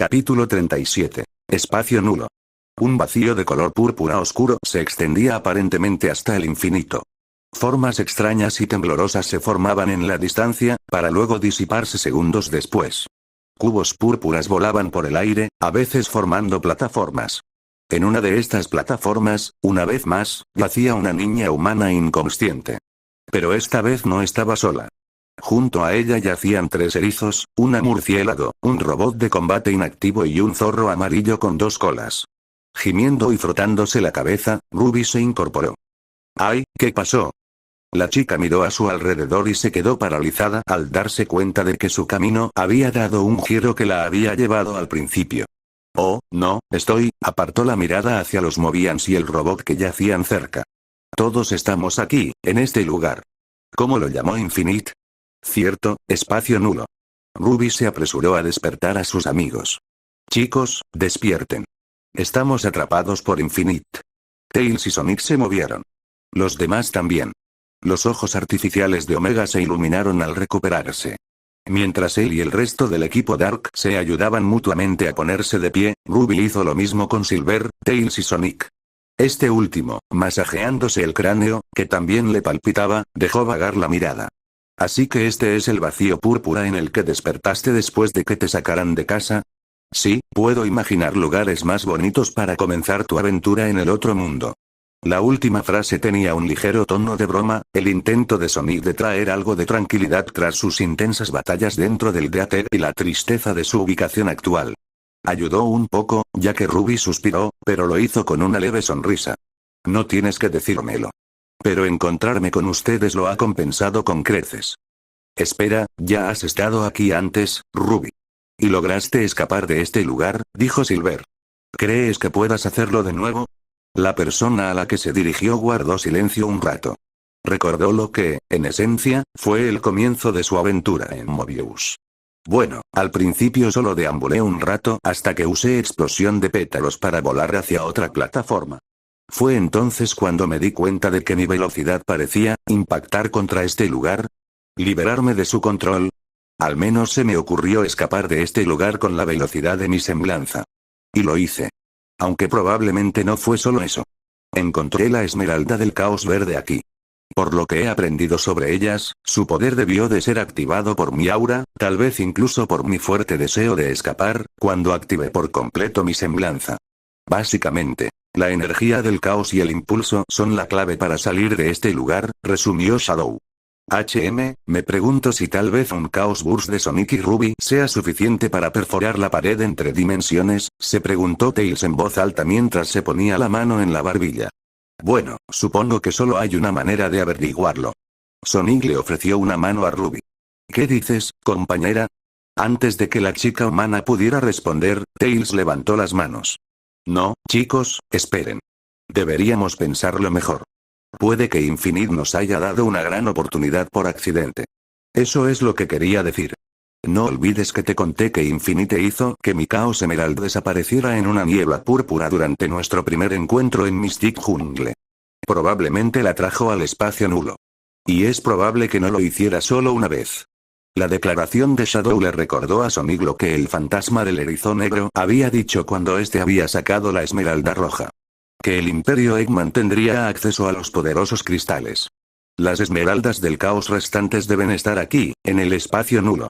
Capítulo 37. Espacio nulo. Un vacío de color púrpura oscuro se extendía aparentemente hasta el infinito. Formas extrañas y temblorosas se formaban en la distancia, para luego disiparse segundos después. Cubos púrpuras volaban por el aire, a veces formando plataformas. En una de estas plataformas, una vez más, yacía una niña humana inconsciente. Pero esta vez no estaba sola. Junto a ella yacían 3 erizos, una murciélago, un robot de combate inactivo y un zorro amarillo con 2 colas. Gimiendo y frotándose la cabeza, Ruby se incorporó. ¡Ay, qué pasó! La chica miró a su alrededor y se quedó paralizada al darse cuenta de que su camino había dado un giro que la había llevado al principio. Oh, no, apartó la mirada hacia los Mobians y el robot que yacían cerca. Todos estamos aquí, en este lugar. ¿Cómo lo llamó Infinite? Cierto, espacio nulo. Ruby se apresuró a despertar a sus amigos. Chicos, despierten. Estamos atrapados por Infinite. Tails y Sonic se movieron. Los demás también. Los ojos artificiales de Omega se iluminaron al recuperarse. Mientras él y el resto del equipo Dark se ayudaban mutuamente a ponerse de pie, Ruby hizo lo mismo con Silver, Tails y Sonic. Este último, masajeándose el cráneo, que también le palpitaba, dejó vagar la mirada. Así que este es el vacío púrpura en el que despertaste después de que te sacaran de casa. Sí, puedo imaginar lugares más bonitos para comenzar tu aventura en el otro mundo. La última frase tenía un ligero tono de broma, el intento de Sonic de traer algo de tranquilidad tras sus intensas batallas dentro del Deater y la tristeza de su ubicación actual. Ayudó un poco, ya que Ruby suspiró, pero lo hizo con una leve sonrisa. No tienes que decírmelo. Pero encontrarme con ustedes lo ha compensado con creces. Espera, ya has estado aquí antes, Ruby. ¿Y lograste escapar de este lugar?, dijo Silver. ¿Crees que puedas hacerlo de nuevo? La persona a la que se dirigió guardó silencio un rato. Recordó lo que, en esencia, fue el comienzo de su aventura en Mobius. Bueno, al principio solo deambulé un rato hasta que usé explosión de pétalos para volar hacia otra plataforma. Fue entonces cuando me di cuenta de que mi velocidad parecía impactar contra este lugar. Liberarme de su control. Al menos se me ocurrió escapar de este lugar con la velocidad de mi semblanza. Y lo hice. Aunque probablemente no fue solo eso. Encontré la esmeralda del caos verde aquí. Por lo que he aprendido sobre ellas, su poder debió de ser activado por mi aura, tal vez incluso por mi fuerte deseo de escapar, cuando activé por completo mi semblanza. Básicamente, la energía del caos y el impulso son la clave para salir de este lugar, resumió Shadow. Me pregunto si tal vez un Chaos Burst de Sonic y Ruby sea suficiente para perforar la pared entre dimensiones, se preguntó Tails en voz alta mientras se ponía la mano en la barbilla. Bueno, supongo que solo hay una manera de averiguarlo. Sonic le ofreció una mano a Ruby. ¿Qué dices, compañera? Antes de que la chica humana pudiera responder, Tails levantó las manos. No, chicos, esperen. Deberíamos pensarlo mejor. Puede que Infinite nos haya dado una gran oportunidad por accidente. Eso es lo que quería decir. No olvides que te conté que Infinite hizo que mi Chaos Emerald desapareciera en una niebla púrpura durante nuestro primer encuentro en Mystic Jungle. Probablemente la trajo al espacio nulo. Y es probable que no lo hiciera solo una vez. La declaración de Shadow le recordó a Sonic lo que el fantasma del erizo negro había dicho cuando este había sacado la esmeralda roja. Que el Imperio Eggman tendría acceso a los poderosos cristales. Las esmeraldas del caos restantes deben estar aquí, en el espacio nulo.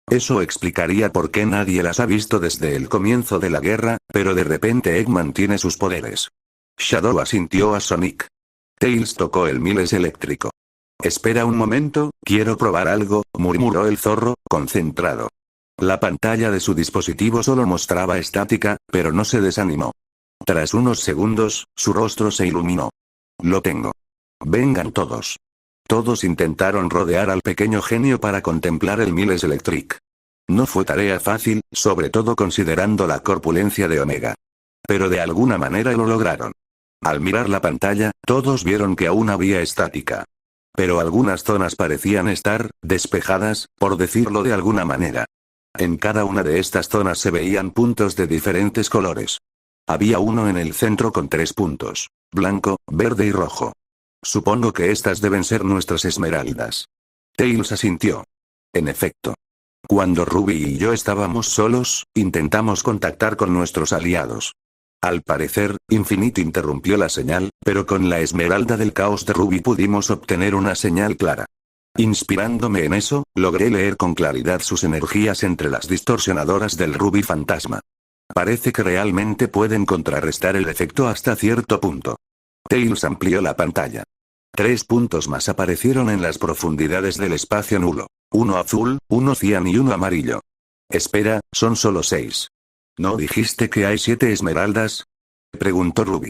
Eso explicaría por qué nadie las ha visto desde el comienzo de la guerra, pero de repente Eggman tiene sus poderes. Shadow asintió a Sonic. Tails tocó el Miles eléctrico. Espera un momento, quiero probar algo, murmuró el zorro, concentrado. La pantalla de su dispositivo solo mostraba estática, pero no se desanimó. Tras unos segundos, su rostro se iluminó. Lo tengo. Vengan todos. Todos intentaron rodear al pequeño genio para contemplar el Miles Electric. No fue tarea fácil, sobre todo considerando la corpulencia de Omega. Pero de alguna manera lo lograron. Al mirar la pantalla, todos vieron que aún había estática. Pero algunas zonas parecían estar despejadas, por decirlo de alguna manera. En cada una de estas zonas se veían puntos de diferentes colores. Había uno en el centro con 3 puntos, blanco, verde y rojo. Supongo que estas deben ser nuestras esmeraldas. Tails asintió. En efecto. Cuando Ruby y yo estábamos solos, intentamos contactar con nuestros aliados. Al parecer, Infinite interrumpió la señal, pero con la esmeralda del caos de Ruby pudimos obtener una señal clara. Inspirándome en eso, logré leer con claridad sus energías entre las distorsionadoras del Ruby fantasma. Parece que realmente pueden contrarrestar el efecto hasta cierto punto. Tails amplió la pantalla. 3 puntos más aparecieron en las profundidades del espacio nulo. Uno azul, uno cian y uno amarillo. Espera, son solo 6. ¿No dijiste que hay 7 esmeraldas? Preguntó Ruby.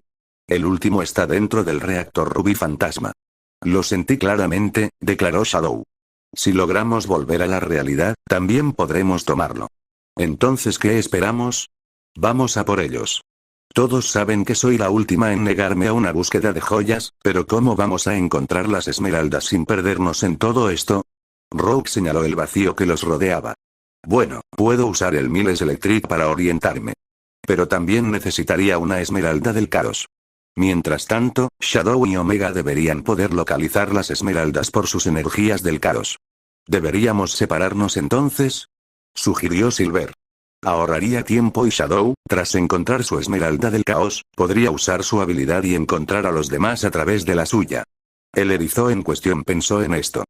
El último está dentro del reactor Ruby fantasma. Lo sentí claramente, declaró Shadow. Si logramos volver a la realidad, también podremos tomarlo. Entonces, ¿qué esperamos? Vamos a por ellos. Todos saben que soy la última en negarme a una búsqueda de joyas, pero ¿cómo vamos a encontrar las esmeraldas sin perdernos en todo esto? Rogue señaló el vacío que los rodeaba. Bueno, puedo usar el Miles Electric para orientarme. Pero también necesitaría una esmeralda del caos. Mientras tanto, Shadow y Omega deberían poder localizar las esmeraldas por sus energías del caos. ¿Deberíamos separarnos entonces?, sugirió Silver. Ahorraría tiempo y Shadow, tras encontrar su esmeralda del caos, podría usar su habilidad y encontrar a los demás a través de la suya. El erizo en cuestión pensó en esto.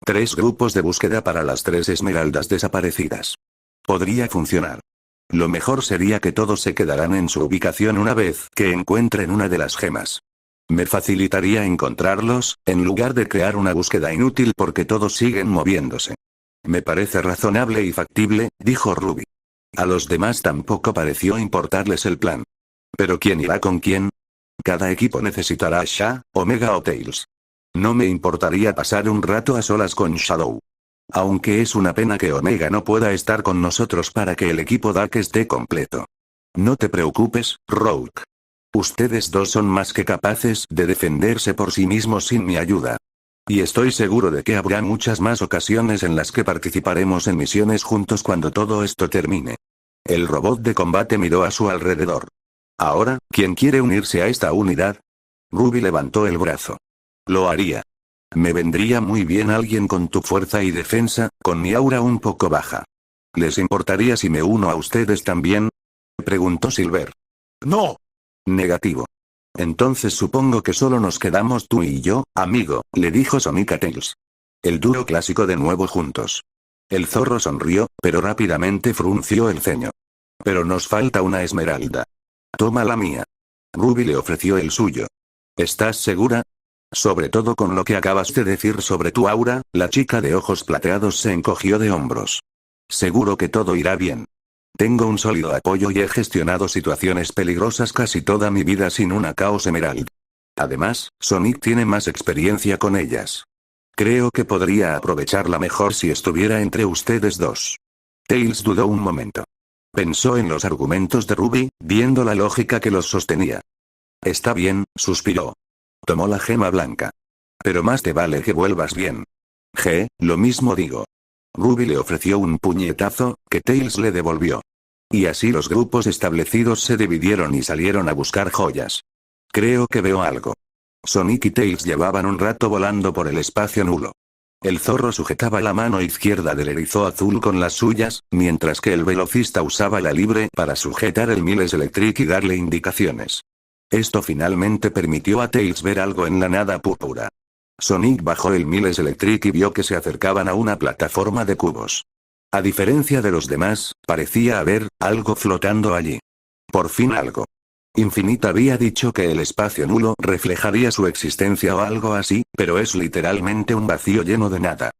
3 grupos de búsqueda para las 3 esmeraldas desaparecidas. Podría funcionar. Lo mejor sería que todos se quedaran en su ubicación una vez que encuentren una de las gemas. Me facilitaría encontrarlos, en lugar de crear una búsqueda inútil porque todos siguen moviéndose. Me parece razonable y factible, dijo Ruby. A los demás tampoco pareció importarles el plan. ¿Pero quién irá con quién? Cada equipo necesitará a Sha, Omega o Tails. No me importaría pasar un rato a solas con Shadow. Aunque es una pena que Omega no pueda estar con nosotros para que el equipo Dark esté completo. No te preocupes, Rogue. Ustedes dos son más que capaces de defenderse por sí mismos sin mi ayuda. Y estoy seguro de que habrá muchas más ocasiones en las que participaremos en misiones juntos cuando todo esto termine. El robot de combate miró a su alrededor. Ahora, ¿quién quiere unirse a esta unidad? Ruby levantó el brazo. Lo haría. Me vendría muy bien alguien con tu fuerza y defensa, con mi aura un poco baja. ¿Les importaría si me uno a ustedes también?, preguntó Silver. No. Negativo. Entonces supongo que solo nos quedamos tú y yo, amigo, le dijo Sonic a Tails. El dúo clásico de nuevo juntos. El zorro sonrió, pero rápidamente frunció el ceño. Pero nos falta una esmeralda. Toma la mía. Ruby le ofreció el suyo. ¿Estás segura? Sobre todo con lo que acabas de decir sobre tu aura, la chica de ojos plateados se encogió de hombros. Seguro que todo irá bien. Tengo un sólido apoyo y he gestionado situaciones peligrosas casi toda mi vida sin una Chaos Emerald. Además, Sonic tiene más experiencia con ellas. Creo que podría aprovecharla mejor si estuviera entre ustedes dos. Tails dudó un momento. Pensó en los argumentos de Ruby, viendo la lógica que los sostenía. Está bien, suspiró. Tomó la gema blanca. Pero más te vale que vuelvas bien. Lo mismo digo. Ruby le ofreció un puñetazo, que Tails le devolvió. Y así los grupos establecidos se dividieron y salieron a buscar joyas. Creo que veo algo. Sonic y Tails llevaban un rato volando por el espacio nulo. El zorro sujetaba la mano izquierda del erizo azul con las suyas, mientras que el velocista usaba la libre para sujetar el Miles Electric y darle indicaciones. Esto finalmente permitió a Tails ver algo en la nada púrpura. Sonic bajó el Miles Electric y vio que se acercaban a una plataforma de cubos. A diferencia de los demás, parecía haber algo flotando allí. Por fin algo. Infinite había dicho que el espacio nulo reflejaría su existencia o algo así, pero es literalmente un vacío lleno de nada.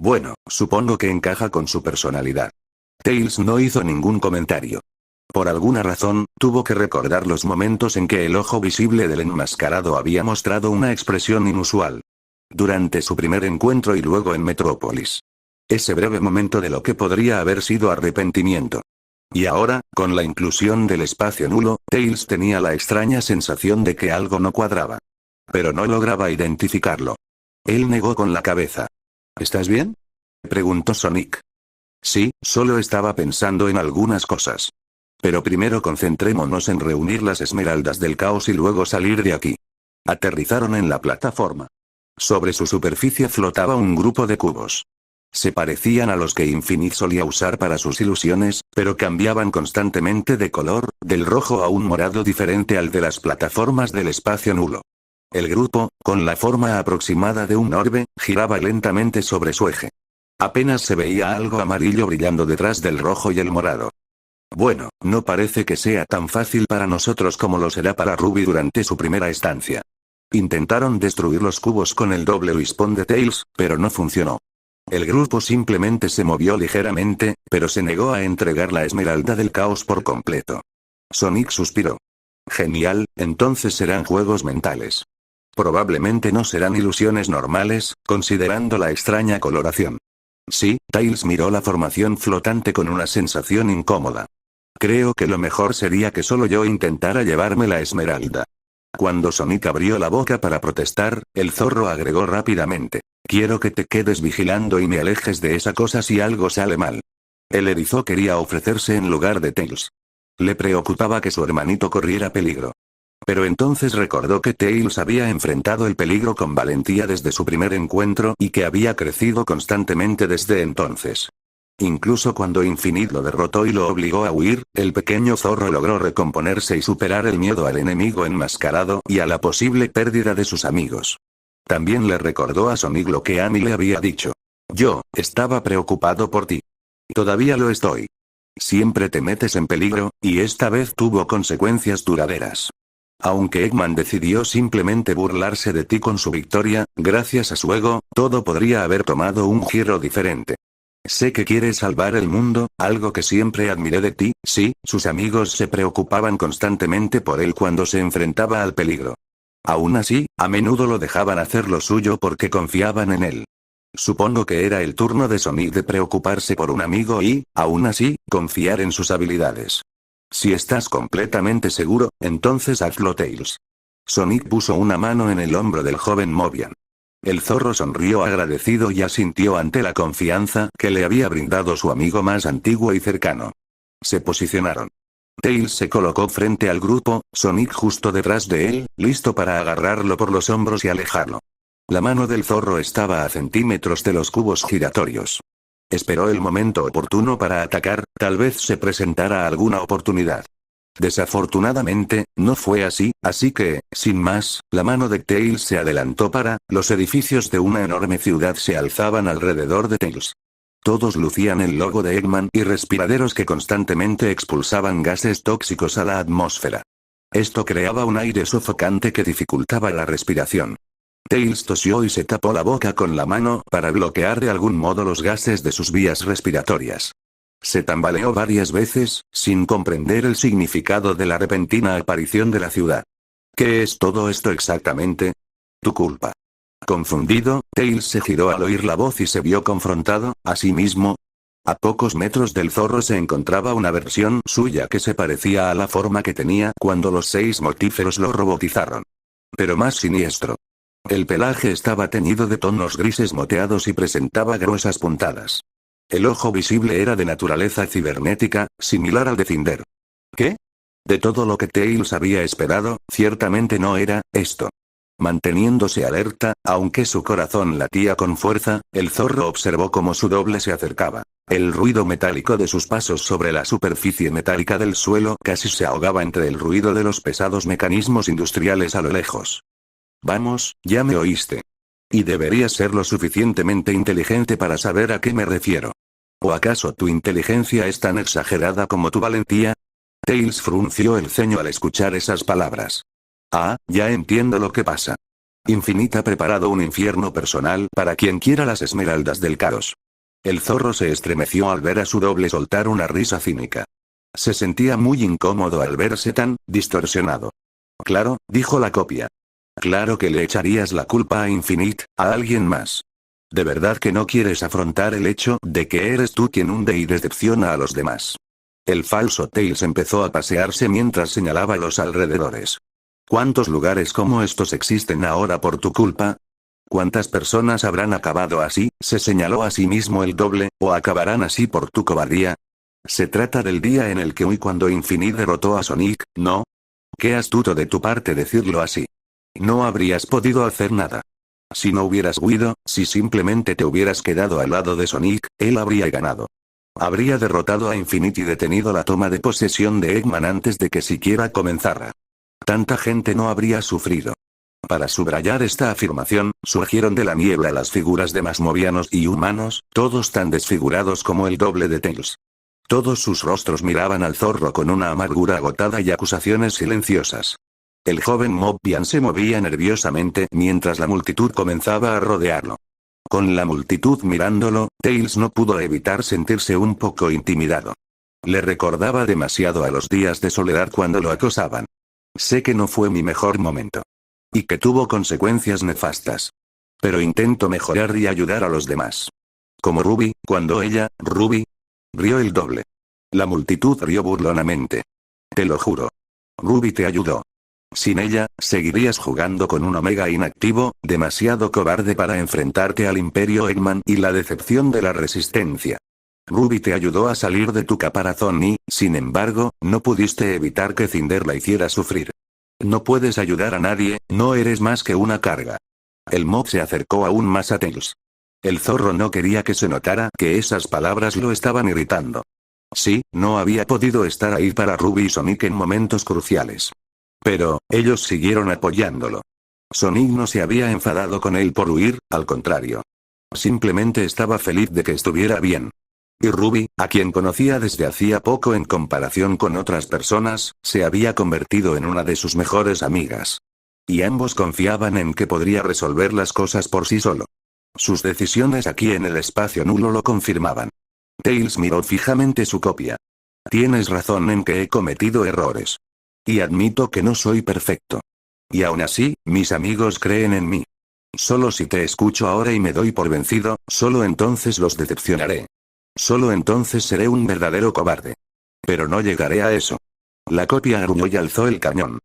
Bueno, supongo que encaja con su personalidad. Tails no hizo ningún comentario. Por alguna razón, tuvo que recordar los momentos en que el ojo visible del enmascarado había mostrado una expresión inusual. Durante su primer encuentro y luego en Metrópolis. Ese breve momento de lo que podría haber sido arrepentimiento. Y ahora, con la inclusión del espacio nulo, Tails tenía la extraña sensación de que algo no cuadraba. Pero no lograba identificarlo. Él negó con la cabeza. ¿Estás bien?, preguntó Sonic. Sí, solo estaba pensando en algunas cosas. Pero primero concentrémonos en reunir las esmeraldas del caos y luego salir de aquí. Aterrizaron en la plataforma. Sobre su superficie flotaba un grupo de cubos. Se parecían a los que Infinite solía usar para sus ilusiones, pero cambiaban constantemente de color, del rojo a un morado diferente al de las plataformas del espacio nulo. El grupo, con la forma aproximada de un orbe, giraba lentamente sobre su eje. Apenas se veía algo amarillo brillando detrás del rojo y el morado. Bueno, no parece que sea tan fácil para nosotros como lo será para Ruby durante su primera estancia. Intentaron destruir los cubos con el doble respawn de Tails, pero no funcionó. El grupo simplemente se movió ligeramente, pero se negó a entregar la esmeralda del caos por completo. Sonic suspiró. Genial, entonces serán juegos mentales. Probablemente no serán ilusiones normales, considerando la extraña coloración. Sí, Tails miró la formación flotante con una sensación incómoda. Creo que lo mejor sería que solo yo intentara llevarme la esmeralda. Cuando Sonic abrió la boca para protestar, el zorro agregó rápidamente. Quiero que te quedes vigilando y me alejes de esa cosa si algo sale mal. El erizo quería ofrecerse en lugar de Tails. Le preocupaba que su hermanito corriera peligro. Pero entonces recordó que Tails había enfrentado el peligro con valentía desde su primer encuentro y que había crecido constantemente desde entonces. Incluso cuando Infinite lo derrotó y lo obligó a huir, el pequeño zorro logró recomponerse y superar el miedo al enemigo enmascarado y a la posible pérdida de sus amigos. También le recordó a Sonic lo que Amy le había dicho. Yo, estaba preocupado por ti. Todavía lo estoy. Siempre te metes en peligro, y esta vez tuvo consecuencias duraderas. Aunque Eggman decidió simplemente burlarse de ti con su victoria, gracias a su ego, todo podría haber tomado un giro diferente. Sé que quieres salvar el mundo, algo que siempre admiré de ti, sí, sus amigos se preocupaban constantemente por él cuando se enfrentaba al peligro. Aún así, a menudo lo dejaban hacer lo suyo porque confiaban en él. Supongo que era el turno de Sonic de preocuparse por un amigo y, aún así, confiar en sus habilidades. Si estás completamente seguro, entonces hazlo, Tails. Sonic puso una mano en el hombro del joven Mobian. El zorro sonrió agradecido y asintió ante la confianza que le había brindado su amigo más antiguo y cercano. Se posicionaron. Tails se colocó frente al grupo, Sonic justo detrás de él, listo para agarrarlo por los hombros y alejarlo. La mano del zorro estaba a centímetros de los cubos giratorios. Esperó el momento oportuno para atacar, tal vez se presentara alguna oportunidad. Desafortunadamente, no fue así que, sin más, la mano de Tails se adelantó los edificios de una enorme ciudad se alzaban alrededor de Tails. Todos lucían el logo de Eggman y respiraderos que constantemente expulsaban gases tóxicos a la atmósfera. Esto creaba un aire sofocante que dificultaba la respiración. Tails tosió y se tapó la boca con la mano para bloquear de algún modo los gases de sus vías respiratorias. Se tambaleó varias veces, sin comprender el significado de la repentina aparición de la ciudad. ¿Qué es todo esto exactamente? Tu culpa. Confundido, Tails se giró al oír la voz y se vio confrontado, a sí mismo. A pocos metros del zorro se encontraba una versión suya que se parecía a la forma que tenía cuando los 6 mortíferos lo robotizaron. Pero más siniestro. El pelaje estaba teñido de tonos grises moteados y presentaba gruesas puntadas. El ojo visible era de naturaleza cibernética, similar al de Cinder. ¿Qué? De todo lo que Tails había esperado, ciertamente no era esto. Manteniéndose alerta, aunque su corazón latía con fuerza, el zorro observó cómo su doble se acercaba. El ruido metálico de sus pasos sobre la superficie metálica del suelo casi se ahogaba entre el ruido de los pesados mecanismos industriales a lo lejos. Vamos, ya me oíste. Y deberías ser lo suficientemente inteligente para saber a qué me refiero. ¿O acaso tu inteligencia es tan exagerada como tu valentía? Tails frunció el ceño al escuchar esas palabras. Ah, ya entiendo lo que pasa. Infinite ha preparado un infierno personal para quien quiera las esmeraldas del caos. El zorro se estremeció al ver a su doble soltar una risa cínica. Se sentía muy incómodo al verse tan distorsionado. Claro, dijo la copia. Claro que le echarías la culpa a Infinite, a alguien más. ¿De verdad que no quieres afrontar el hecho de que eres tú quien hunde y decepciona a los demás? El falso Tails empezó a pasearse mientras señalaba los alrededores. ¿Cuántos lugares como estos existen ahora por tu culpa? ¿Cuántas personas habrán acabado así? Se señaló a sí mismo el doble, o acabarán así por tu cobardía. Se trata del día en el que huí cuando Infinite derrotó a Sonic, ¿no? Qué astuto de tu parte decirlo así. No habrías podido hacer nada. Si no hubieras huido, si simplemente te hubieras quedado al lado de Sonic, él habría ganado. Habría derrotado a Infinite y detenido la toma de posesión de Eggman antes de que siquiera comenzara. Tanta gente no habría sufrido. Para subrayar esta afirmación, surgieron de la niebla las figuras de masmovianos y humanos, todos tan desfigurados como el doble de Tails. Todos sus rostros miraban al zorro con una amargura agotada y acusaciones silenciosas. El joven Mobbian se movía nerviosamente mientras la multitud comenzaba a rodearlo. Con la multitud mirándolo, Tails no pudo evitar sentirse un poco intimidado. Le recordaba demasiado a los días de soledad cuando lo acosaban. Sé que no fue mi mejor momento. Y que tuvo consecuencias nefastas. Pero intento mejorar y ayudar a los demás. Como Ruby, cuando ella, Ruby, rió el doble. La multitud rió burlonamente. Te lo juro. Ruby te ayudó. Sin ella, seguirías jugando con un Omega inactivo, demasiado cobarde para enfrentarte al Imperio Eggman y la decepción de la Resistencia. Ruby te ayudó a salir de tu caparazón y, sin embargo, no pudiste evitar que Cinder la hiciera sufrir. No puedes ayudar a nadie, no eres más que una carga. El mob se acercó aún más a Tails. El zorro no quería que se notara que esas palabras lo estaban irritando. Sí, no había podido estar ahí para Ruby y Sonic en momentos cruciales. Pero, ellos siguieron apoyándolo. Sonic no se había enfadado con él por huir, al contrario. Simplemente estaba feliz de que estuviera bien. Y Ruby, a quien conocía desde hacía poco en comparación con otras personas, se había convertido en una de sus mejores amigas. Y ambos confiaban en que podría resolver las cosas por sí solo. Sus decisiones aquí en el espacio nulo lo confirmaban. Tails miró fijamente su copia. Tienes razón en que he cometido errores. Y admito que no soy perfecto. Y aún así, mis amigos creen en mí. Solo si te escucho ahora y me doy por vencido, solo entonces los decepcionaré. Solo entonces seré un verdadero cobarde. Pero no llegaré a eso. La copia gruñó y alzó el cañón.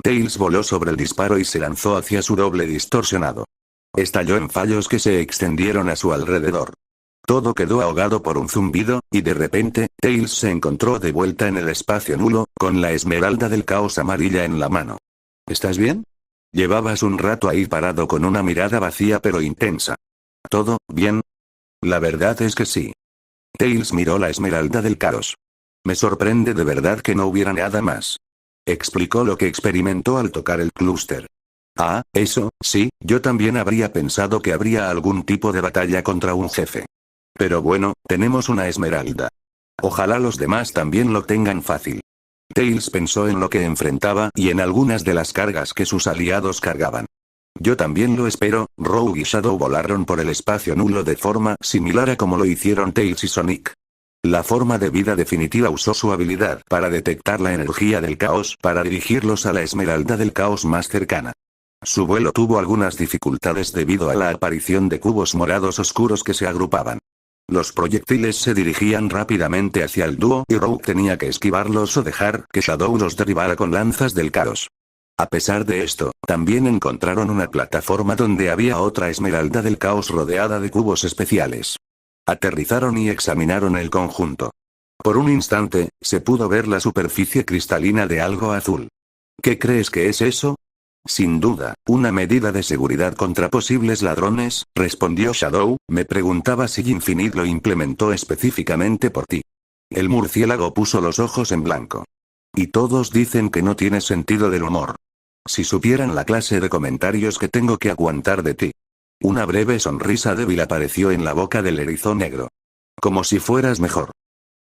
Tails voló sobre el disparo y se lanzó hacia su doble distorsionado. Estalló en fallos que se extendieron a su alrededor. Todo quedó ahogado por un zumbido, y de repente, Tails se encontró de vuelta en el espacio nulo, con la esmeralda del caos amarilla en la mano. ¿Estás bien? Llevabas un rato ahí parado con una mirada vacía pero intensa. ¿Todo bien? La verdad es que sí. Tails miró la esmeralda del caos. Me sorprende de verdad que no hubiera nada más. Explicó lo que experimentó al tocar el clúster. Ah, eso, sí, yo también habría pensado que habría algún tipo de batalla contra un jefe. Pero bueno, tenemos una esmeralda. Ojalá los demás también lo tengan fácil. Tails pensó en lo que enfrentaba y en algunas de las cargas que sus aliados cargaban. Yo también lo espero. Rogue y Shadow volaron por el espacio nulo de forma similar a como lo hicieron Tails y Sonic. La forma de vida definitiva usó su habilidad para detectar la energía del caos para dirigirlos a la esmeralda del caos más cercana. Su vuelo tuvo algunas dificultades debido a la aparición de cubos morados oscuros que se agrupaban. Los proyectiles se dirigían rápidamente hacia el dúo y Rogue tenía que esquivarlos o dejar que Shadow los derribara con lanzas del caos. A pesar de esto, también encontraron una plataforma donde había otra esmeralda del caos rodeada de cubos especiales. Aterrizaron y examinaron el conjunto. Por un instante, se pudo ver la superficie cristalina de algo azul. ¿Qué crees que es eso? Sin duda, una medida de seguridad contra posibles ladrones, respondió Shadow. Me preguntaba si Infinite lo implementó específicamente por ti. El murciélago puso los ojos en blanco. Y todos dicen que no tienes sentido del humor. Si supieran la clase de comentarios que tengo que aguantar de ti. Una breve sonrisa débil apareció en la boca del erizo negro. Como si fueras mejor.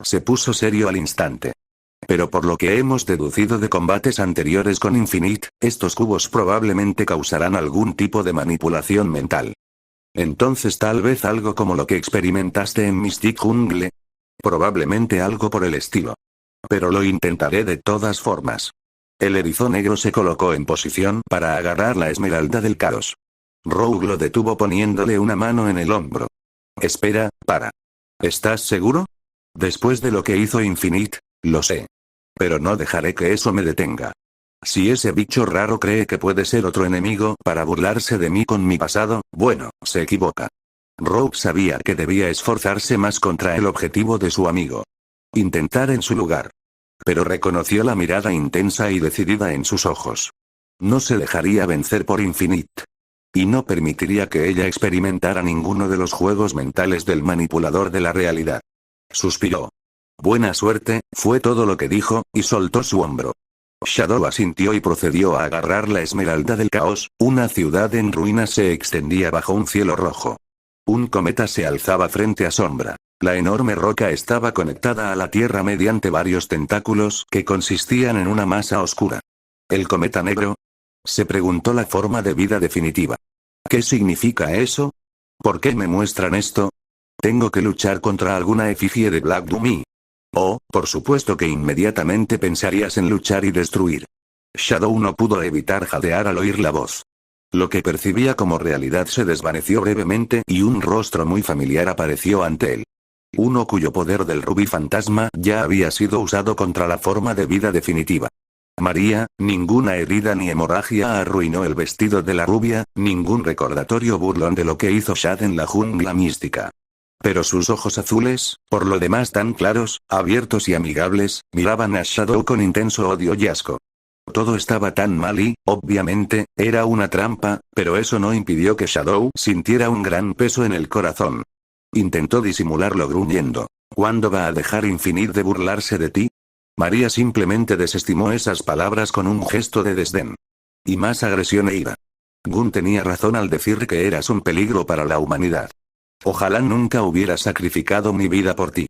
Se puso serio al instante. Pero por lo que hemos deducido de combates anteriores con Infinite, estos cubos probablemente causarán algún tipo de manipulación mental. Entonces tal vez algo como lo que experimentaste en Mystic Jungle. Probablemente algo por el estilo. Pero lo intentaré de todas formas. El erizo negro se colocó en posición para agarrar la esmeralda del caos. Rogue lo detuvo poniéndole una mano en el hombro. Espera, para. ¿Estás seguro? Después de lo que hizo Infinite, lo sé. Pero no dejaré que eso me detenga. Si ese bicho raro cree que puede ser otro enemigo para burlarse de mí con mi pasado, bueno, se equivoca. Rogue sabía que debía esforzarse más contra el objetivo de su amigo. Intentar en su lugar. Pero reconoció la mirada intensa y decidida en sus ojos. No se dejaría vencer por Infinite. y no permitiría que ella experimentara ninguno de los juegos mentales del manipulador de la realidad. Suspiró. Buena suerte, fue todo lo que dijo, y soltó su hombro. Shadow asintió y procedió a agarrar la esmeralda del caos. Una ciudad en ruinas se extendía bajo un cielo rojo. Un cometa se alzaba frente a Sombra. La enorme roca estaba conectada a la Tierra mediante varios tentáculos que consistían en una masa oscura. ¿El cometa negro? Se preguntó la forma de vida definitiva. ¿Qué significa eso? ¿Por qué me muestran esto? ¿Tengo que luchar contra alguna efigie de Black Doom? Oh, por supuesto que inmediatamente pensarías en luchar y destruir. Shadow no pudo evitar jadear al oír la voz. Lo que percibía como realidad se desvaneció brevemente y un rostro muy familiar apareció ante él. Uno cuyo poder del rubí fantasma ya había sido usado contra la forma de vida definitiva. María, ninguna herida ni hemorragia arruinó el vestido de la rubia, ningún recordatorio burlón de lo que hizo Shad en la jungla mística. Pero sus ojos azules, por lo demás tan claros, abiertos y amigables, miraban a Shadow con intenso odio y asco. Todo estaba tan mal y, obviamente, era una trampa, pero eso no impidió que Shadow sintiera un gran peso en el corazón. Intentó disimularlo gruñendo. ¿Cuándo va a dejar Infinite de burlarse de ti? María simplemente desestimó esas palabras con un gesto de desdén. Y más agresión e ira. Gun tenía razón al decir que eras un peligro para la humanidad. Ojalá nunca hubiera sacrificado mi vida por ti.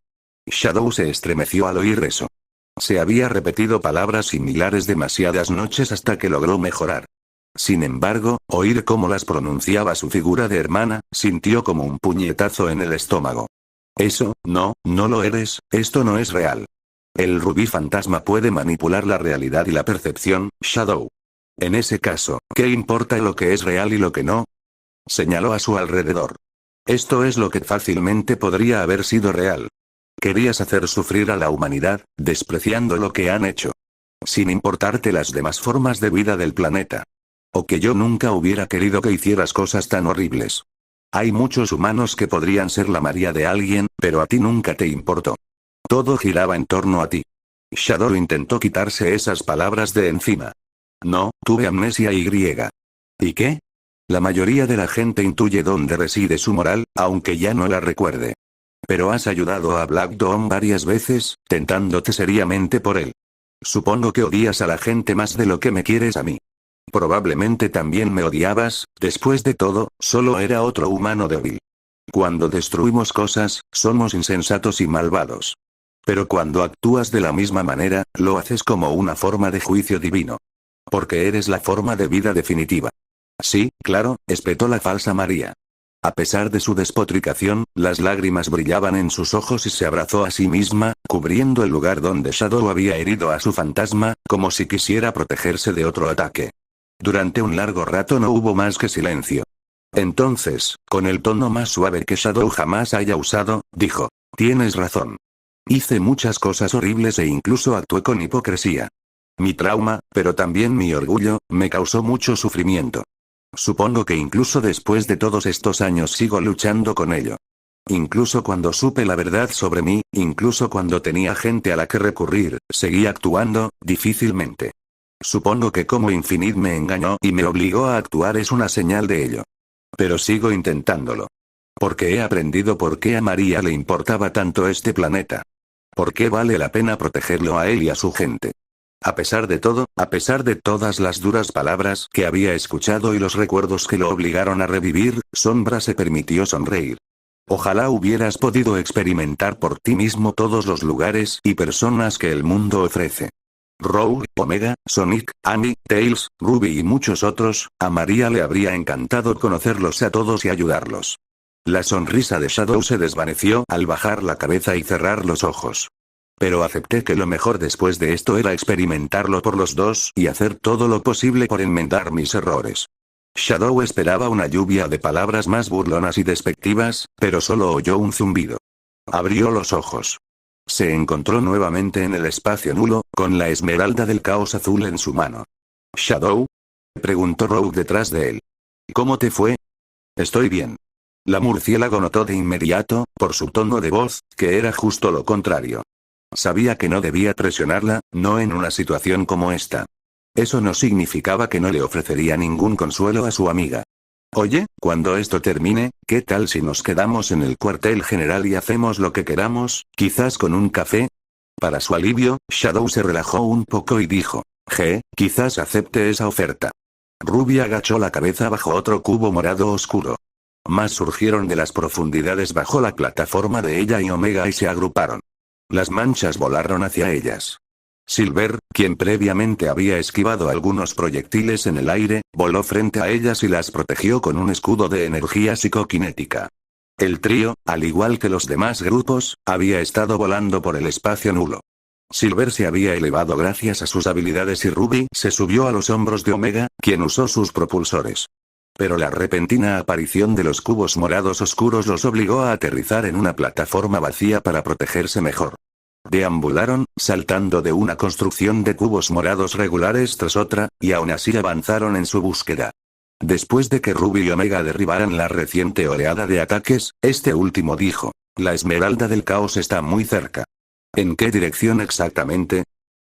Shadow se estremeció al oír eso. Se había repetido palabras similares demasiadas noches hasta que logró mejorar. Sin embargo, oír cómo las pronunciaba su figura de hermana, sintió como un puñetazo en el estómago. Eso, no lo eres, esto no es real. El rubí fantasma puede manipular la realidad y la percepción, Shadow. En ese caso, ¿qué importa lo que es real y lo que no? Señaló a su alrededor. Esto es lo que fácilmente podría haber sido real. Querías hacer sufrir a la humanidad, despreciando lo que han hecho. Sin importarte las demás formas de vida del planeta. O que yo nunca hubiera querido que hicieras cosas tan horribles. Hay muchos humanos que podrían ser la María de alguien, pero a ti nunca te importó. Todo giraba en torno a ti. Shadow intentó quitarse esas palabras de encima. No, tuve amnesia y griega. ¿Y qué? La mayoría de la gente intuye dónde reside su moral, aunque ya no la recuerde. Pero has ayudado a Black Dawn varias veces, tentándote seriamente por él. Supongo que odias a la gente más de lo que me quieres a mí. Probablemente también me odiabas, después de todo, solo era otro humano débil. Cuando destruimos cosas, somos insensatos y malvados. Pero cuando actúas de la misma manera, lo haces como una forma de juicio divino. Porque eres la forma de vida definitiva. Sí, claro, espetó la falsa María. A pesar de su despotricación, las lágrimas brillaban en sus ojos y se abrazó a sí misma, cubriendo el lugar donde Shadow había herido a su fantasma, como si quisiera protegerse de otro ataque. Durante un largo rato no hubo más que silencio. Entonces, con el tono más suave que Shadow jamás haya usado, dijo: tienes razón. Hice muchas cosas horribles e incluso actué con hipocresía. Mi trauma, pero también mi orgullo, me causó mucho sufrimiento. Supongo que incluso después de todos estos años sigo luchando con ello. Incluso cuando supe la verdad sobre mí, incluso cuando tenía gente a la que recurrir, seguí actuando, difícilmente. Supongo que como Infinite me engañó y me obligó a actuar es una señal de ello. Pero sigo intentándolo. Porque he aprendido por qué a María le importaba tanto este planeta. Por qué vale la pena protegerlo a él y a su gente. A pesar de todo, a pesar de todas las duras palabras que había escuchado y los recuerdos que lo obligaron a revivir, Sombra se permitió sonreír. Ojalá hubieras podido experimentar por ti mismo todos los lugares y personas que el mundo ofrece. Rogue, Omega, Sonic, Amy, Tails, Ruby y muchos otros, a María le habría encantado conocerlos a todos y ayudarlos. La sonrisa de Shadow se desvaneció al bajar la cabeza y cerrar los ojos. Pero acepté que lo mejor después de esto era experimentarlo por los dos y hacer todo lo posible por enmendar mis errores. Shadow esperaba una lluvia de palabras más burlonas y despectivas, pero solo oyó un zumbido. Abrió los ojos. Se encontró nuevamente en el espacio nulo, con la esmeralda del caos azul en su mano. ¿Shadow? Preguntó Rogue detrás de él. ¿Cómo te fue? Estoy bien. La murciélago notó de inmediato, por su tono de voz, que era justo lo contrario. Sabía que no debía presionarla, no en una situación como esta. Eso no significaba que no le ofrecería ningún consuelo a su amiga. Oye, cuando esto termine, ¿qué tal si nos quedamos en el cuartel general y hacemos lo que queramos, quizás con un café? Para su alivio, Shadow se relajó un poco y dijo, quizás acepte esa oferta. Ruby agachó la cabeza bajo otro cubo morado oscuro. Más surgieron de las profundidades bajo la plataforma de ella y Omega y se agruparon. Las manchas volaron hacia ellas. Silver, quien previamente había esquivado algunos proyectiles en el aire, voló frente a ellas y las protegió con un escudo de energía psicoquinética. El trío, al igual que los demás grupos, había estado volando por el espacio nulo. Silver se había elevado gracias a sus habilidades y Ruby se subió a los hombros de Omega, quien usó sus propulsores. Pero la repentina aparición de los cubos morados oscuros los obligó a aterrizar en una plataforma vacía para protegerse mejor. Deambularon, saltando de una construcción de cubos morados regulares tras otra, y aún así avanzaron en su búsqueda. Después de que Ruby y Omega derribaran la reciente oleada de ataques, este último dijo, la Esmeralda del Caos está muy cerca. ¿En qué dirección exactamente?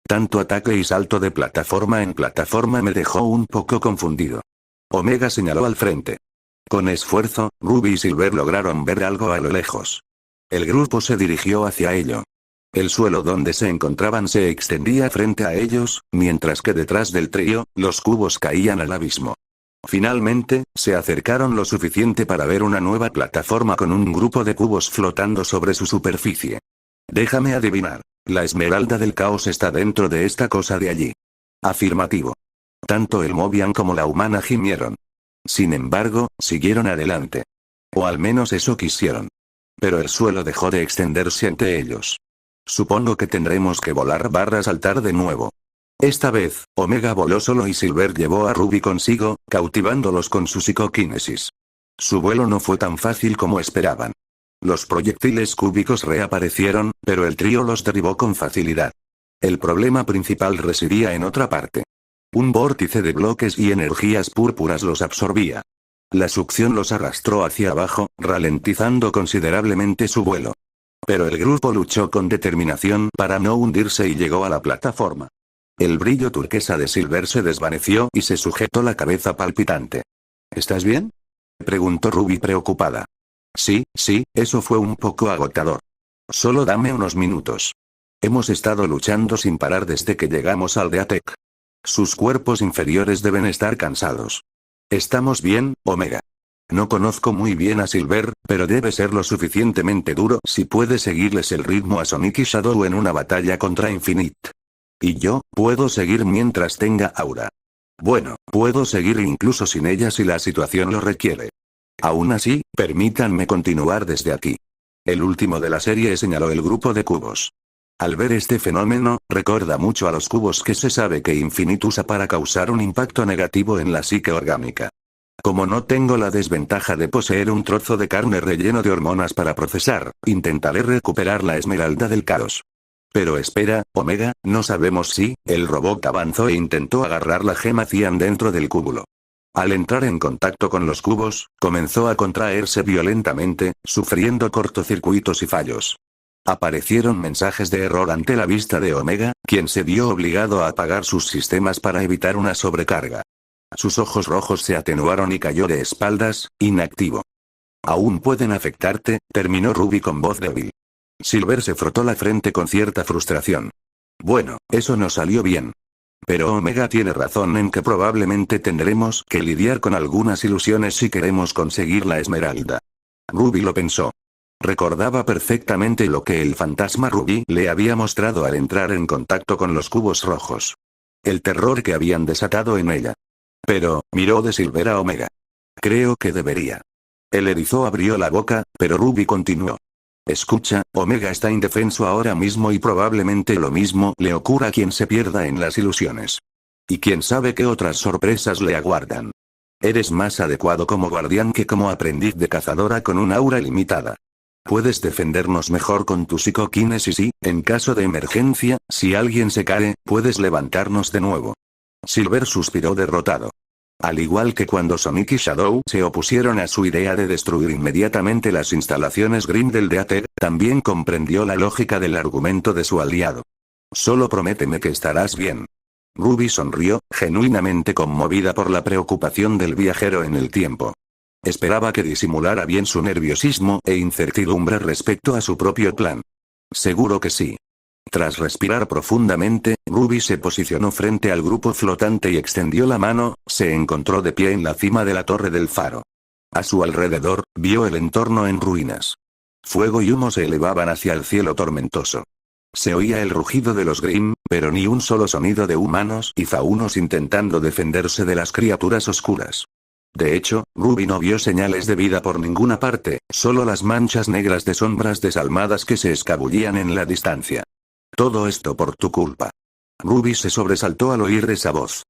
Tanto ataque y salto de plataforma en plataforma me dejó un poco confundido. Omega señaló al frente. Con esfuerzo, Ruby y Silver lograron ver algo a lo lejos. El grupo se dirigió hacia ello. El suelo donde se encontraban se extendía frente a ellos, mientras que detrás del trío, los cubos caían al abismo. Finalmente, se acercaron lo suficiente para ver una nueva plataforma con un grupo de cubos flotando sobre su superficie. Déjame adivinar. La Esmeralda del Caos está dentro de esta cosa de allí. Afirmativo. Tanto el Mobian como la humana gimieron. Sin embargo, siguieron adelante. O al menos eso quisieron. Pero el suelo dejó de extenderse ante ellos. Supongo que tendremos que volar / saltar de nuevo. Esta vez, Omega voló solo y Silver llevó a Ruby consigo, cautivándolos con su psicoquinesis. Su vuelo no fue tan fácil como esperaban. Los proyectiles cúbicos reaparecieron, pero el trío los derribó con facilidad. El problema principal residía en otra parte. Un vórtice de bloques y energías púrpuras los absorbía. La succión los arrastró hacia abajo, ralentizando considerablemente su vuelo. Pero el grupo luchó con determinación para no hundirse y llegó a la plataforma. El brillo turquesa de Silver se desvaneció y se sujetó la cabeza palpitante. ¿Estás bien? Preguntó Ruby preocupada. Sí, eso fue un poco agotador. Solo dame unos minutos. Hemos estado luchando sin parar desde que llegamos al Deatec. Sus cuerpos inferiores deben estar cansados. ¿Estamos bien, Omega? No conozco muy bien a Silver, pero debe ser lo suficientemente duro si puede seguirles el ritmo a Sonic y Shadow en una batalla contra Infinite. Y yo, puedo seguir mientras tenga aura. Bueno, puedo seguir incluso sin ella si la situación lo requiere. Aún así, permítanme continuar desde aquí. El último de la serie señaló el grupo de cubos. Al ver este fenómeno, recuerda mucho a los cubos que se sabe que Infinite usa para causar un impacto negativo en la psique orgánica. Como no tengo la desventaja de poseer un trozo de carne relleno de hormonas para procesar, intentaré recuperar la Esmeralda del Caos. Pero espera, Omega, no sabemos si, el robot avanzó e intentó agarrar la gema Cian dentro del cúbulo. Al entrar en contacto con los cubos, comenzó a contraerse violentamente, sufriendo cortocircuitos y fallos. Aparecieron mensajes de error ante la vista de Omega, quien se vio obligado a apagar sus sistemas para evitar una sobrecarga. Sus ojos rojos se atenuaron y cayó de espaldas, inactivo. Aún pueden afectarte, terminó Ruby con voz débil. Silver se frotó la frente con cierta frustración. Bueno, eso no salió bien. Pero Omega tiene razón en que probablemente tendremos que lidiar con algunas ilusiones si queremos conseguir la Esmeralda. Ruby lo pensó. Recordaba perfectamente lo que el fantasma Ruby le había mostrado al entrar en contacto con los cubos rojos. El terror que habían desatado en ella. Pero, miró de Silver a Omega. Creo que debería. El erizo abrió la boca, pero Ruby continuó. Escucha, Omega está indefenso ahora mismo y probablemente lo mismo le ocurra a quien se pierda en las ilusiones. Y quién sabe qué otras sorpresas le aguardan. Eres más adecuado como guardián que como aprendiz de cazadora con un aura limitada. Puedes defendernos mejor con tu psicoquinesis y, en caso de emergencia, si alguien se cae, puedes levantarnos de nuevo. Silver suspiró derrotado. Al igual que cuando Sonic y Shadow se opusieron a su idea de destruir inmediatamente las instalaciones Grimm del Deather, también comprendió la lógica del argumento de su aliado. Solo prométeme que estarás bien. Ruby sonrió, genuinamente conmovida por la preocupación del viajero en el tiempo. Esperaba que disimulara bien su nerviosismo e incertidumbre respecto a su propio plan. Seguro que sí. Tras respirar profundamente, Ruby se posicionó frente al grupo flotante y extendió la mano, se encontró de pie en la cima de la torre del faro. A su alrededor, vio el entorno en ruinas. Fuego y humo se elevaban hacia el cielo tormentoso. Se oía el rugido de los Grimm, pero ni un solo sonido de humanos y faunos intentando defenderse de las criaturas oscuras. De hecho, Ruby no vio señales de vida por ninguna parte, solo las manchas negras de sombras desalmadas que se escabullían en la distancia. Todo esto por tu culpa. Ruby se sobresaltó al oír esa voz.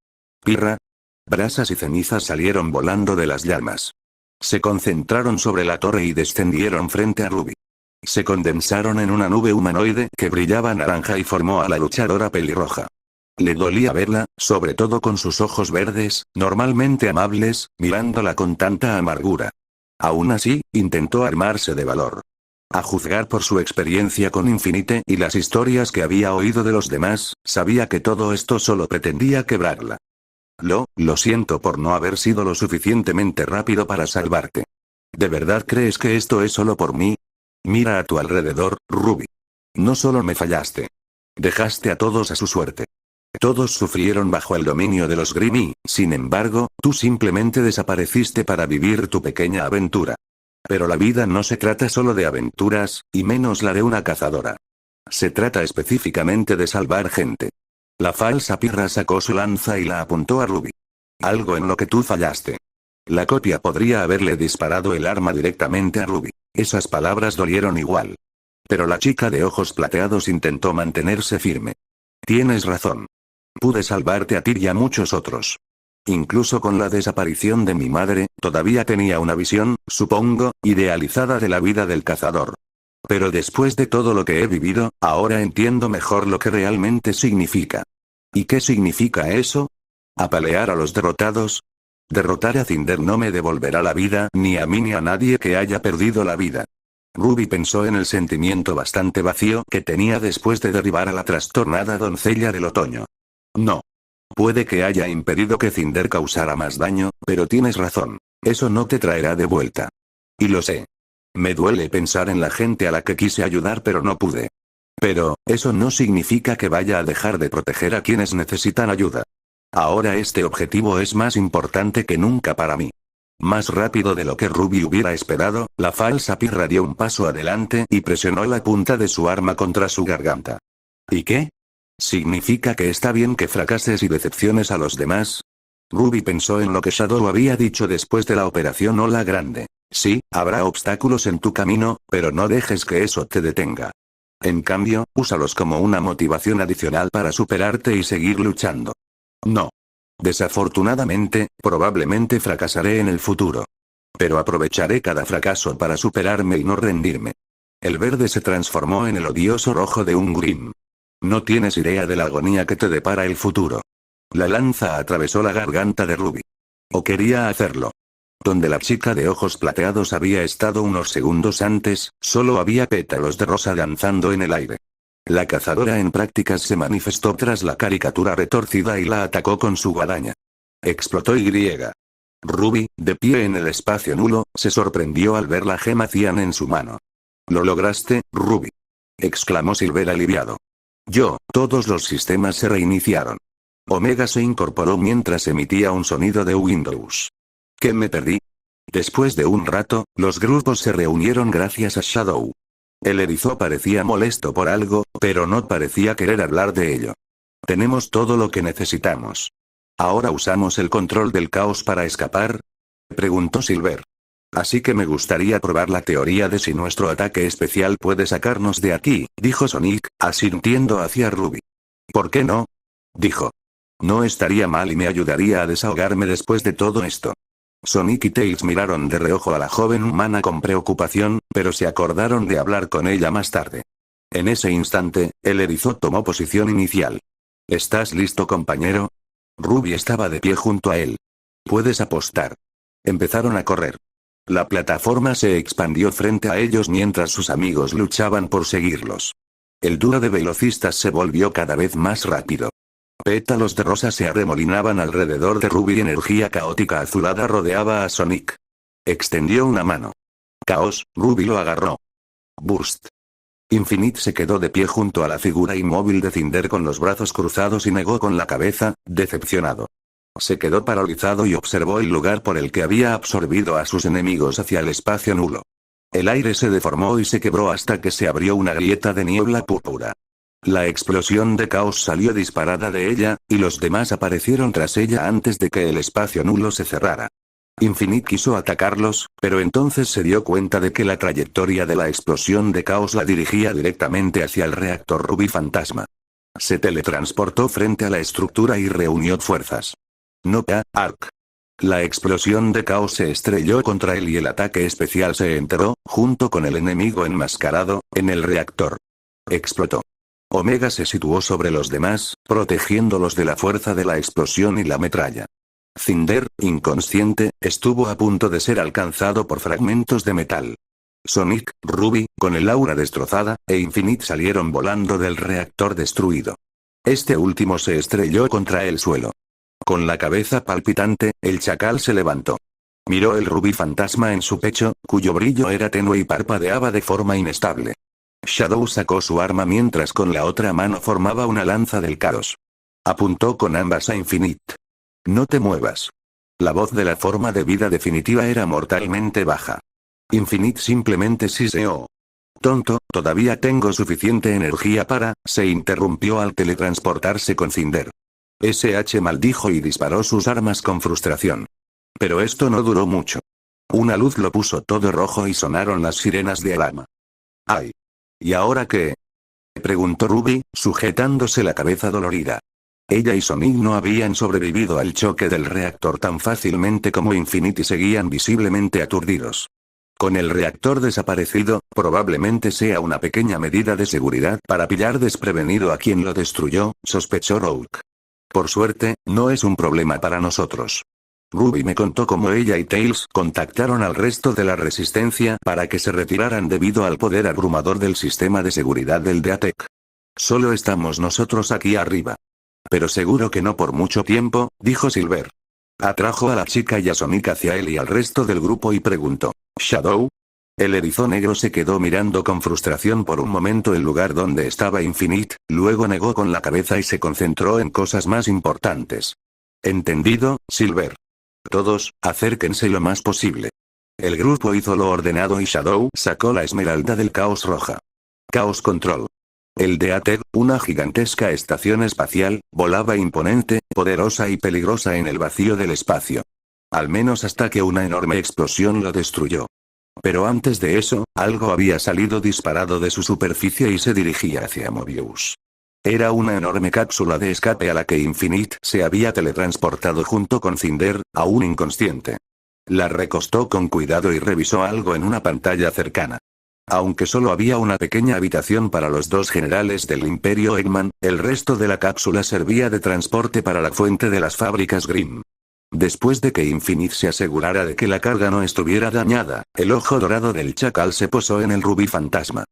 Pirra. Brasas y cenizas salieron volando de las llamas. Se concentraron sobre la torre y descendieron frente a Ruby. Se condensaron en una nube humanoide que brillaba naranja y formó a la luchadora pelirroja. Le dolía verla, sobre todo con sus ojos verdes, normalmente amables, mirándola con tanta amargura. Aún así, intentó armarse de valor. A juzgar por su experiencia con Infinite y las historias que había oído de los demás, sabía que todo esto solo pretendía quebrarla. Lo siento por no haber sido lo suficientemente rápido para salvarte. ¿De verdad crees que esto es solo por mí? Mira a tu alrededor, Ruby. No solo me fallaste. Dejaste a todos a su suerte. Todos sufrieron bajo el dominio de los Grimm y, sin embargo, tú simplemente desapareciste para vivir tu pequeña aventura. Pero la vida no se trata solo de aventuras, y menos la de una cazadora. Se trata específicamente de salvar gente. La falsa Pirra sacó su lanza y la apuntó a Ruby. Algo en lo que tú fallaste. La copia podría haberle disparado el arma directamente a Ruby. Esas palabras dolieron igual. Pero la chica de ojos plateados intentó mantenerse firme. Tienes razón. Pude salvarte a ti y a muchos otros. Incluso con la desaparición de mi madre, todavía tenía una visión, supongo, idealizada de la vida del cazador. Pero después de todo lo que he vivido, ahora entiendo mejor lo que realmente significa. ¿Y qué significa eso? ¿Apalear a los derrotados? Derrotar a Cinder no me devolverá la vida, ni a mí ni a nadie que haya perdido la vida. Ruby pensó en el sentimiento bastante vacío que tenía después de derribar a la trastornada doncella del otoño. No. Puede que haya impedido que Cinder causara más daño, pero tienes razón. Eso no te traerá de vuelta. Y lo sé. Me duele pensar en la gente a la que quise ayudar pero no pude. Pero, eso no significa que vaya a dejar de proteger a quienes necesitan ayuda. Ahora este objetivo es más importante que nunca para mí. Más rápido de lo que Ruby hubiera esperado, la falsa Pirra dio un paso adelante y presionó la punta de su arma contra su garganta. ¿Y qué? ¿Significa que está bien que fracases y decepciones a los demás? Ruby pensó en lo que Shadow había dicho después de la operación Ola Grande. Sí, habrá obstáculos en tu camino, pero no dejes que eso te detenga. En cambio, úsalos como una motivación adicional para superarte y seguir luchando. No. Desafortunadamente, probablemente fracasaré en el futuro. Pero aprovecharé cada fracaso para superarme y no rendirme. El verde se transformó en el odioso rojo de un Grimm. No tienes idea de la agonía que te depara el futuro. La lanza atravesó la garganta de Ruby. O quería hacerlo. Donde la chica de ojos plateados había estado unos segundos antes, solo había pétalos de rosa danzando en el aire. La cazadora en prácticas se manifestó tras la caricatura retorcida y la atacó con su guadaña. Explotó Y. Ruby, de pie en el espacio nulo, se sorprendió al ver la gema cian en su mano. «¿Lo lograste, Ruby?», exclamó Silver aliviado. Todos los sistemas se reiniciaron. Omega se incorporó mientras emitía un sonido de Windows. ¿Qué me perdí? Después de un rato, los grupos se reunieron gracias a Shadow. El erizo parecía molesto por algo, pero no parecía querer hablar de ello. Tenemos todo lo que necesitamos. ¿Ahora usamos el control del caos para escapar?, preguntó Silver. Así que me gustaría probar la teoría de si nuestro ataque especial puede sacarnos de aquí, dijo Sonic, asintiendo hacia Ruby. ¿Por qué no?, dijo. No estaría mal y me ayudaría a desahogarme después de todo esto. Sonic y Tails miraron de reojo a la joven humana con preocupación, pero se acordaron de hablar con ella más tarde. En ese instante, el erizo tomó posición inicial. ¿Estás listo, compañero? Ruby estaba de pie junto a él. Puedes apostar. Empezaron a correr. La plataforma se expandió frente a ellos mientras sus amigos luchaban por seguirlos. El dúo de velocistas se volvió cada vez más rápido. Pétalos de rosa se arremolinaban alrededor de Ruby y energía caótica azulada rodeaba a Sonic. Extendió una mano. Caos, Ruby lo agarró. Burst. Infinite se quedó de pie junto a la figura inmóvil de Cinder con los brazos cruzados y negó con la cabeza, decepcionado. Se quedó paralizado y observó el lugar por el que había absorbido a sus enemigos hacia el espacio nulo. El aire se deformó y se quebró hasta que se abrió una grieta de niebla púrpura. La explosión de caos salió disparada de ella, y los demás aparecieron tras ella antes de que el espacio nulo se cerrara. Infinite quiso atacarlos, pero entonces se dio cuenta de que la trayectoria de la explosión de caos la dirigía directamente hacia el reactor Ruby Fantasma. Se teletransportó frente a la estructura y reunió fuerzas. Nokia, Arc. La explosión de caos se estrelló contra él y el ataque especial se enterró, junto con el enemigo enmascarado, en el reactor. Explotó. Omega se situó sobre los demás, protegiéndolos de la fuerza de la explosión y la metralla. Cinder, inconsciente, estuvo a punto de ser alcanzado por fragmentos de metal. Sonic, Ruby, con el aura destrozada, e Infinite salieron volando del reactor destruido. Este último se estrelló contra el suelo. Con la cabeza palpitante, el chacal se levantó. Miró el rubí fantasma en su pecho, cuyo brillo era tenue y parpadeaba de forma inestable. Shadow sacó su arma mientras con la otra mano formaba una lanza del caos. Apuntó con ambas a Infinite. No te muevas. La voz de la forma de vida definitiva era mortalmente baja. Infinite simplemente siseó. Tonto, todavía tengo suficiente energía para, se interrumpió al teletransportarse con Cinder. SH maldijo y disparó sus armas con frustración. Pero esto no duró mucho. Una luz lo puso todo rojo y sonaron las sirenas de alarma. ¡Ay! ¿Y ahora qué? Preguntó Ruby, sujetándose la cabeza dolorida. Ella y Sonic no habían sobrevivido al choque del reactor tan fácilmente como Infinite y seguían visiblemente aturdidos. Con el reactor desaparecido, probablemente sea una pequeña medida de seguridad para pillar desprevenido a quien lo destruyó, sospechó Rogue. Por suerte, no es un problema para nosotros. Ruby me contó cómo ella y Tails contactaron al resto de la resistencia para que se retiraran debido al poder abrumador del sistema de seguridad del DEATEC. Solo estamos nosotros aquí arriba. Pero seguro que no por mucho tiempo, dijo Silver. Atrajo a la chica y a Sonic hacia él y al resto del grupo y preguntó, ¿Shadow? El erizo negro se quedó mirando con frustración por un momento el lugar donde estaba Infinite, luego negó con la cabeza y se concentró en cosas más importantes. Entendido, Silver. Todos, acérquense lo más posible. El grupo hizo lo ordenado y Shadow sacó la esmeralda del caos roja. Chaos Control. El DEATEC, una gigantesca estación espacial, volaba imponente, poderosa y peligrosa en el vacío del espacio. Al menos hasta que una enorme explosión lo destruyó. Pero antes de eso, algo había salido disparado de su superficie y se dirigía hacia Mobius. Era una enorme cápsula de escape a la que Infinite se había teletransportado junto con Cinder, aún inconsciente. La recostó con cuidado y revisó algo en una pantalla cercana. Aunque solo había una pequeña habitación para los dos generales del Imperio Eggman, el resto de la cápsula servía de transporte para la fuente de las fábricas Grimm. Después de que Infinite se asegurara de que la carga no estuviera dañada, el ojo dorado del chacal se posó en el rubí fantasma.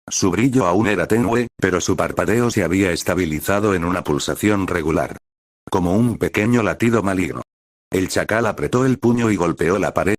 Su brillo aún era tenue, pero su parpadeo se había estabilizado en una pulsación regular. Como un pequeño latido maligno. El chacal apretó el puño y golpeó la pared,